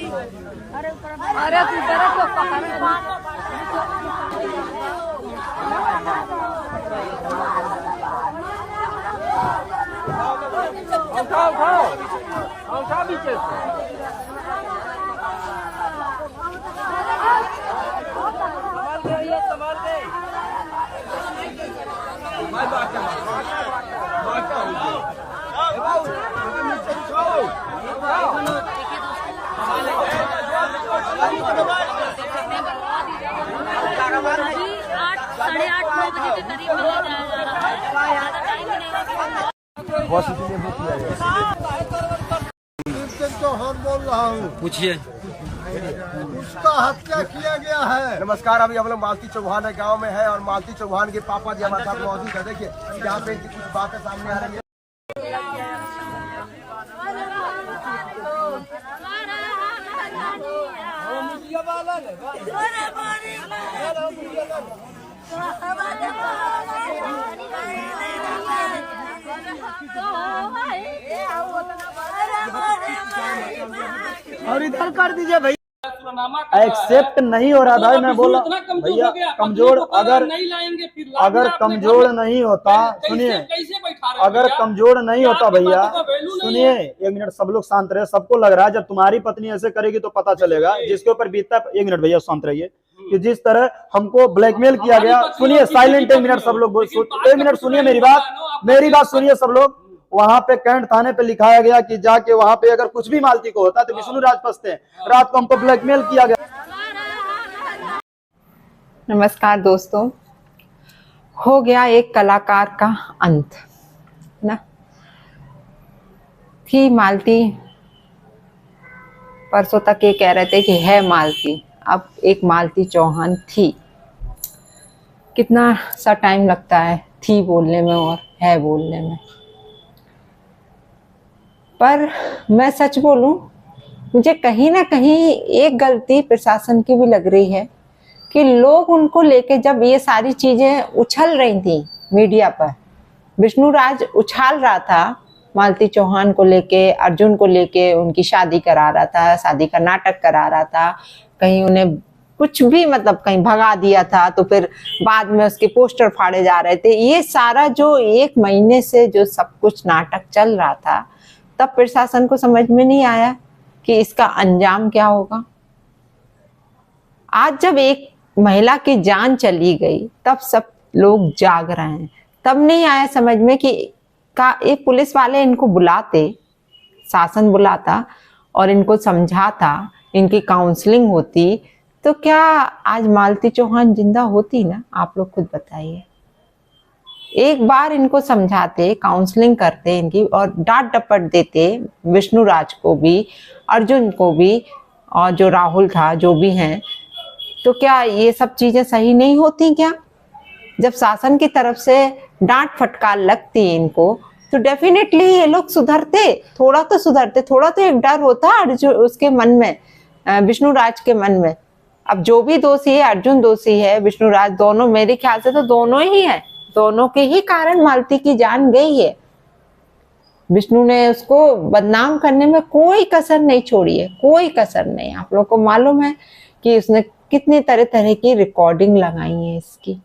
अरे तू तरफ को उठा पीछे संभाल के चौहान बोल रहा हूँ। पूछिए। उसका हत्या किया गया है। नमस्कार, अभी हम लोग मालती चौहान गांव में है और मालती चौहान के पापा जी हमारे साथ मौजूद है। देखिए यहाँ पे कुछ बातें सामने आ रही है। और इधर कर दीजिए भैया। एक्सेप्ट नहीं हो रहा भाई, मैं बोला भैया कमजोर अगर कमजोर नहीं होता, सुनिए, अगर कमजोर नहीं होता भैया, सुनिए एक मिनट, सब लोग शांत रहे। सबको लग रहा है जब तुम्हारी पत्नी ऐसे करेगी तो पता चलेगा जिसके ऊपर बीतता है। एक मिनट भैया शांत रहिए कि जिस तरह हमको ब्लैकमेल किया गया, सुनिए साइलेंट, एक मिनट सब लोग, एक मिनट सुनिए मेरी बात सुनिए सब लोग। वहां पे कैंट थाने पे लिखाया गया कि जाके वहां पे अगर कुछ भी मालती को होता तो विष्णु राज फंसते हैं। रात को हमको ब्लैकमेल किया गया। नमस्कार दोस्तों, हो गया एक कलाकार का अंत ना। थी मालती, परसों तक ये कह रहे थे कि है मालती, अब एक मालती चौहान थी। कितना सा टाइम लगता है थी बोलने में और है बोलने में। पर मैं सच बोलूं, मुझे कहीं ना कहीं एक गलती प्रशासन की भी लग रही है कि लोग उनको लेके, जब ये सारी चीजें उछल रही थी मीडिया पर, विष्णु राज उछाल रहा था मालती चौहान को लेके, अर्जुन को लेके, उनकी शादी करा रहा था, शादी का नाटक करा रहा था, कहीं उन्हें कुछ भी मतलब कहीं भगा दिया था, तो फिर बाद में उसके पोस्टर फाड़े जा रहे थे। ये सारा जो 1 महीने से जो सब कुछ नाटक चल रहा था, तब प्रशासन को समझ में नहीं आया कि इसका अंजाम क्या होगा। आज जब एक महिला की जान चली गई, तब सब लोग जाग रहे हैं। तब नहीं आया समझ में कि ये पुलिस वाले इनको बुलाते, शासन बुलाता और इनको समझाता, इनकी काउंसलिंग होती, तो क्या आज मालती चौहान जिंदा होती ना? आप लोग खुद बताइए। एक बार इनको समझाते, काउंसलिंग करते इनकी और डांट डपट देते, विष्णु राज को भी, अर्जुन को भी, और जो राहुल था, जो भी हैं, तो क्या ये सब चीजें सही नहीं होती क्या? जब शासन की तरफ से डांट फटकार लगती इनको, तो डेफिनेटली ये लोग सुधरते, थोड़ा तो सुधरते, थोड़ा तो एक डर होता अर्जुन उसके मन में, विष्णु राज के मन में। अब जो भी दोषी है, अर्जुन दोषी है, विष्णु राज, दोनों मेरे ख्याल से तो दोनों ही हैं, दोनों के ही कारण मालती की जान गई है। विष्णु ने उसको बदनाम करने में कोई कसर नहीं छोड़ी है, कोई कसर नहीं। आप लोगों को मालूम है कि उसने कितने तरह तरह की रिकॉर्डिंग लगाई है इसकी।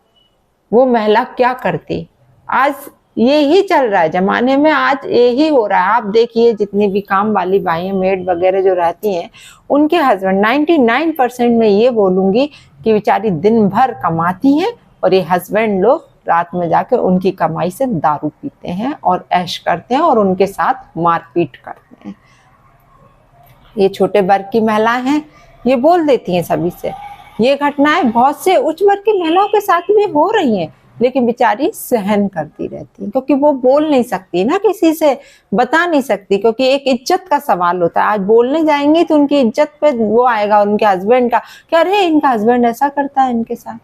वो महिला क्या करती, आज यही चल रहा है जमाने में, आज यही हो रहा है। आप देखिए जितनी भी काम वाली बाई मेड वगैरह जो रहती हैं, उनके हस्बैंड 99% में ये बोलूंगी कि बेचारी दिन भर कमाती हैं और ये हस्बैंड लोग रात में जाकर उनकी कमाई से दारू पीते हैं और ऐश करते हैं और उनके साथ मारपीट करते हैं। ये छोटे वर्ग की महिलाएं हैं, ये बोल देती हैं सभी से। ये घटनाएं बहुत से उच्च वर्ग की महिलाओं के साथ भी हो रही हैं, लेकिन बेचारी सहन करती रहती है, क्योंकि वो बोल नहीं सकती ना, किसी से बता नहीं सकती, क्योंकि एक इज्जत का सवाल होता है। आज बोलने जाएंगे तो उनकी इज्जत पे वो आएगा, उनके हस्बैंड का, क्या अरे इनका हस्बैंड ऐसा करता है इनके साथ।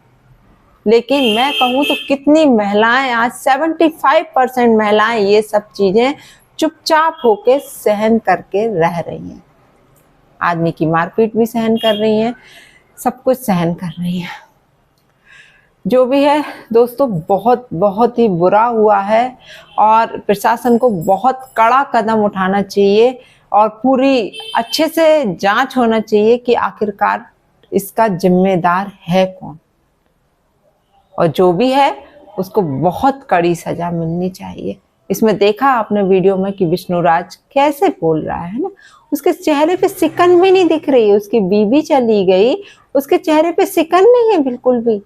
लेकिन मैं कहूँ तो कितनी महिलाएं, आज 75% महिलाएं ये सब चीजें चुपचाप होके सहन करके रह रही हैं। आदमी की मारपीट भी सहन कर रही हैं, सब कुछ सहन कर रही हैं। जो भी है दोस्तों, बहुत बहुत ही बुरा हुआ है और प्रशासन को बहुत कड़ा कदम उठाना चाहिए और पूरी अच्छे से जांच होना चाहिए कि आखिरकार इसका जिम्मेदार है कौन, और जो भी है उसको बहुत कड़ी सजा मिलनी चाहिए। इसमें देखा आपने वीडियो में कि विष्णुराज कैसे बोल रहा है ना, उसके चेहरे पे सिकन भी नहीं दिख रही है। उसकी बीवी चली गई, उसके चेहरे पे सिकन नहीं है बिल्कुल भी।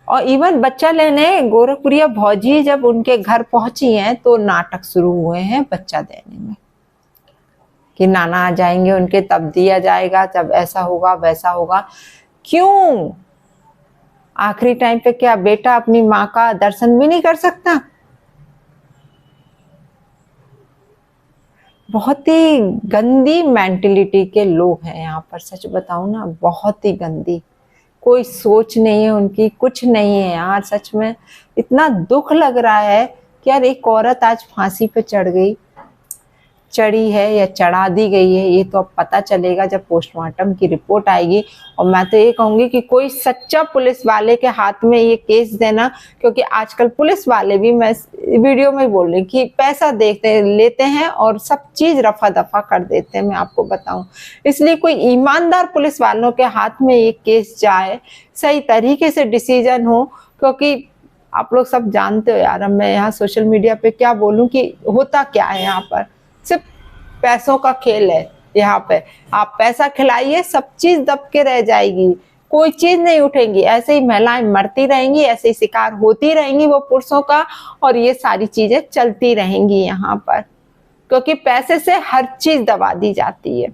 और इवन बच्चा लेने गोरखपुरिया भौजी जब उनके घर पहुंची हैं तो नाटक शुरू हुए हैं बच्चा देने में, कि नाना आ जाएंगे उनके तब दिया जाएगा, जब ऐसा होगा वैसा होगा। क्यों? आखिरी टाइम पे क्या बेटा अपनी माँ का दर्शन भी नहीं कर सकता? बहुत ही गंदी मेंटेलिटी के लोग हैं यहाँ पर, सच बताऊं ना, बहुत ही गंदी। कोई सोच नहीं है उनकी, कुछ नहीं है यार। सच में इतना दुख लग रहा है कि यार एक औरत आज फांसी पे चढ़ी है या चढ़ा दी गई है, ये तो अब पता चलेगा जब पोस्टमार्टम की रिपोर्ट आएगी। और मैं तो ये कहूंगी कि कोई सच्चा पुलिस वाले के हाथ में ये केस देना, क्योंकि आजकल पुलिस वाले भी, मैं वीडियो में बोल रही कि पैसा लेते हैं और सब चीज रफा दफा कर देते हैं, मैं आपको बताऊं। इसलिए कोई ईमानदार पुलिस वालों के हाथ में ये केस जाए, सही तरीके से डिसीजन हो, क्योंकि आप लोग सब जानते हो यार, अब मैं यहाँ सोशल मीडिया पे क्या बोलूं कि होता क्या है यहाँ पर, सिर्फ पैसों का खेल है। यहाँ पे आप पैसा खिलाइए, सब चीज दब के रह जाएगी, कोई चीज नहीं उठेंगी। ऐसे ही महिलाएं मरती रहेंगी, ऐसे ही शिकार होती रहेंगी वो पुरुषों का, और ये सारी चीजें चलती रहेंगी यहाँ पर, क्योंकि पैसे से हर चीज दबा दी जाती है।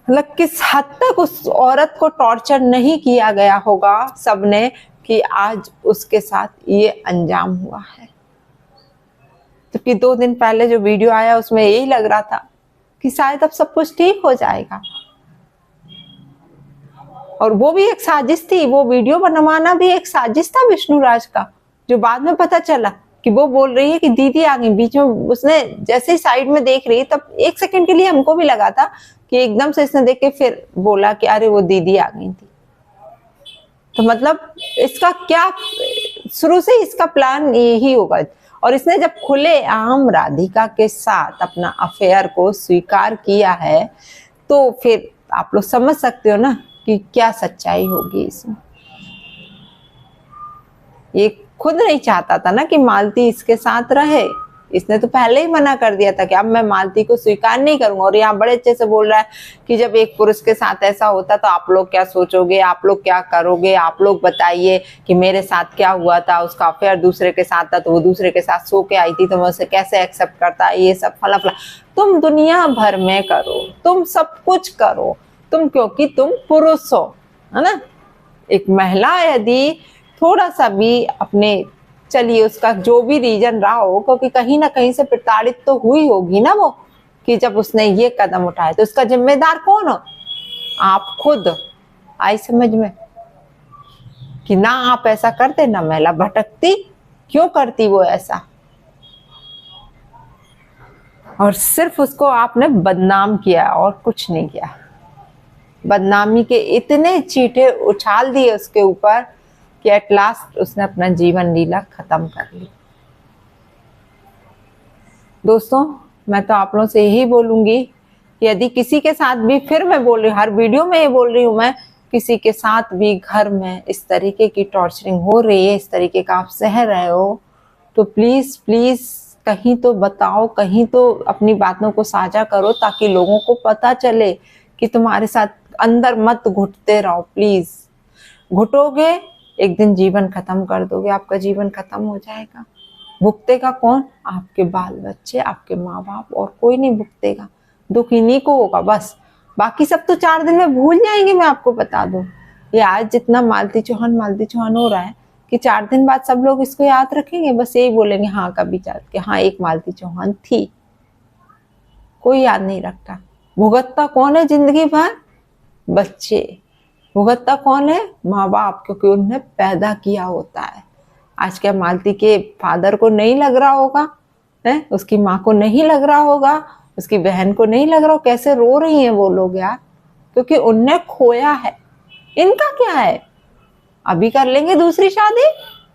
मतलब किस हद तक उस औरत को टॉर्चर नहीं किया गया होगा सबने, कि आज उसके साथ ये अंजाम हुआ है। जबकि 2 दिन पहले जो वीडियो आया उसमें यही लग रहा था कि शायद अब सब कुछ ठीक हो जाएगा, और वो भी एक साजिश थी। वो वीडियो बनवाना भी एक साजिश था विष्णुराज का, जो बाद में पता चला कि वो बोल रही है कि दीदी आ गई। बीच में उसने जैसे ही साइड में देख रही, तब 1 सेकंड के लिए हमको भी लगा था कि एकदम से इसने देख के फिर बोला कि अरे वो दीदी आ गई थी। तो मतलब इसका क्या, शुरू से इसका प्लान यही होगा। और इसने जब खुले आम राधिका के साथ अपना अफेयर को स्वीकार किया है, तो फिर आप लोग समझ सकते हो ना कि क्या सच्चाई होगी इसमें। ये खुद नहीं चाहता था ना कि मालती इसके साथ रहे, इसने तो पहले ही मना कर दिया था कि अब मैं मालती को स्वीकार नहीं करूंगा। और यहाँ बड़े अच्छे से बोल रहा है कि जब एक पुरुष के साथ ऐसा होता तो आप लोग क्या सोचोगे, आप लोग क्या करोगे, आप लोग बताइए कि मेरे साथ क्या हुआ था। उसका अफेयर दूसरे के साथ था, तो वो दूसरे के साथ सो के आई थी, तो मैं उसे कैसे एक्सेप्ट करता, ये सब फला फला। तुम दुनिया भर में करो, तुम सब कुछ करो, तुम क्योंकि तुम पुरुष हो, है ना। एक महिला यदि थोड़ा सा भी अपने, चलिए उसका जो भी रीजन रहा हो, क्योंकि कहीं ना कहीं से प्रताड़ित तो हुई होगी ना वो, कि जब उसने ये कदम उठाया, तो उसका जिम्मेदार कौन हो? आप खुद। आई समझ में कि ना आप ऐसा करते ना महिला भटकती, क्यों करती वो ऐसा? और सिर्फ उसको आपने बदनाम किया और कुछ नहीं किया। बदनामी के इतने चींटे उछाल दिए उसके ऊपर कि एट लास्ट उसने अपना जीवन लीला खत्म कर ली। दोस्तों, मैं तो आप लोगों से यही बोलूंगी कि यदि किसी के साथ भी, फिर मैं बोल रही हूँ, हर वीडियो में ये बोल रही हूँ मैं, किसी के साथ भी घर में इस तरीके की टॉर्चरिंग हो रही है, इस तरीके का आप सह रहे हो, तो प्लीज प्लीज कहीं तो बताओ, कहीं तो अपनी बातों को साझा करो, ताकि लोगों को पता चले कि तुम्हारे साथ अंदर मत घुटते रहो। प्लीज, घुटोगे एक दिन जीवन खत्म कर दोगे, आपका जीवन खत्म हो जाएगा। भुगतेगा कौन? आपके बाल बच्चे, आपके माँ बाप, और कोई नहीं भुगतेगा। दुख इन्हीं को होगा बस। बाकी सब तो 4 दिन में भूल जाएंगे। मैं आपको बता दूं, ये आज जितना मालती चौहान हो रहा है, कि 4 दिन बाद सब लोग इसको याद रखेंगे, बस यही बोलेंगे हाँ कभी चाह के, हाँ एक मालती चौहान थी। कोई याद नहीं रखता। भुगतता कौन है जिंदगी भर? बच्चे। भुगतता कौन है? माँ बाप, क्योंकि उन्हें पैदा किया होता है। आज क्या मालती के फादर को नहीं लग रहा होगा है? उसकी माँ को नहीं लग रहा होगा, उसकी बहन को नहीं लग रहा हो कैसे रो रही हैं वो लोग यार, क्योंकि उनने खोया है। इनका क्या है? अभी कर लेंगे दूसरी शादी।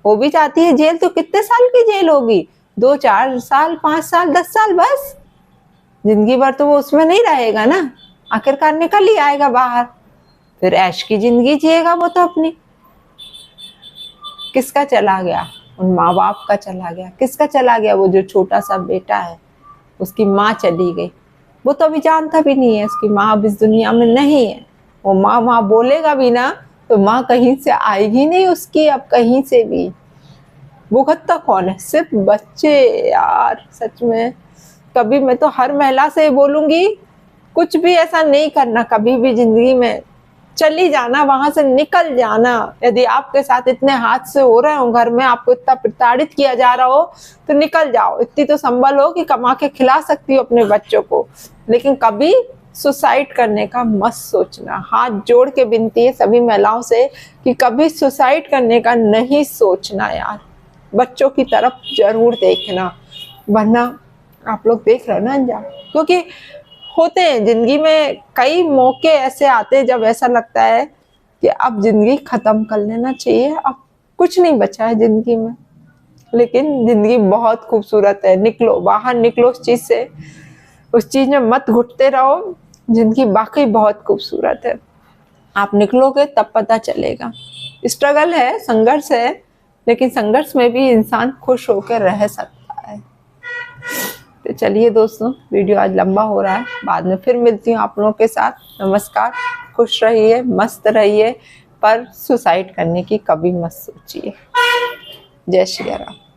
वो भी चाहती है जेल, तो कितने साल की जेल होगी? 2-4 साल, 5 साल, 10 साल, बस जिंदगी भर तो वो उसमें नहीं रहेगा ना, आखिरकार निकल ही आएगा बाहर, फिर ऐश की जिंदगी जिएगा वो तो अपनी। किसका चला गया? उन माँ बाप का चला गया। किसका चला गया? वो जो छोटा सा बेटा है, उसकी माँ चली गई। वो तो अभी जानता भी नहीं है उसकी माँ अब इस दुनिया में नहीं है। वो माँ माँ बोलेगा भी ना तो माँ कहीं से आएगी नहीं उसकी अब कहीं से भी। भुगतता कौन है? सिर्फ बच्चे यार। सच में कभी मैं तो हर महिला से बोलूंगी, कुछ भी ऐसा नहीं करना कभी भी जिंदगी में। चली जाना, वहां से निकल जाना। यदि आपके साथ इतने हादसे हो रहे हो घर में, आपको इतना प्रताड़ित किया जा रहा हो, तो निकल जाओ। इतनी तो संभल हो कि कमा के खिला सकती हो अपने बच्चों को, लेकिन कभी सुसाइड करने का मत सोचना। हाथ जोड़ के विनती है सभी महिलाओं से कि कभी सुसाइड करने का नहीं सोचना यार। बच्चों की तरफ जरूर देखना, वरना आप लोग देख रहे हो ना अंजाम। क्योंकि होते हैं जिंदगी में कई मौके ऐसे आते हैं जब ऐसा लगता है कि अब जिंदगी खत्म कर लेना चाहिए, अब कुछ नहीं बचा है जिंदगी में। लेकिन जिंदगी बहुत खूबसूरत है। निकलो बाहर, निकलो उस चीज से, उस चीज में मत घुटते रहो। जिंदगी वाकई बहुत खूबसूरत है। आप निकलोगे तब पता चलेगा। स्ट्रगल है, संघर्ष है, लेकिन संघर्ष में भी इंसान खुश होकर रह सकता है। तो चलिए दोस्तों, वीडियो आज लंबा हो रहा है, बाद में फिर मिलती हूँ आप लोगों के साथ। नमस्कार, खुश रहिए, मस्त रहिए, पर सुसाइड करने की कभी मत सोचिए। जय श्री राम।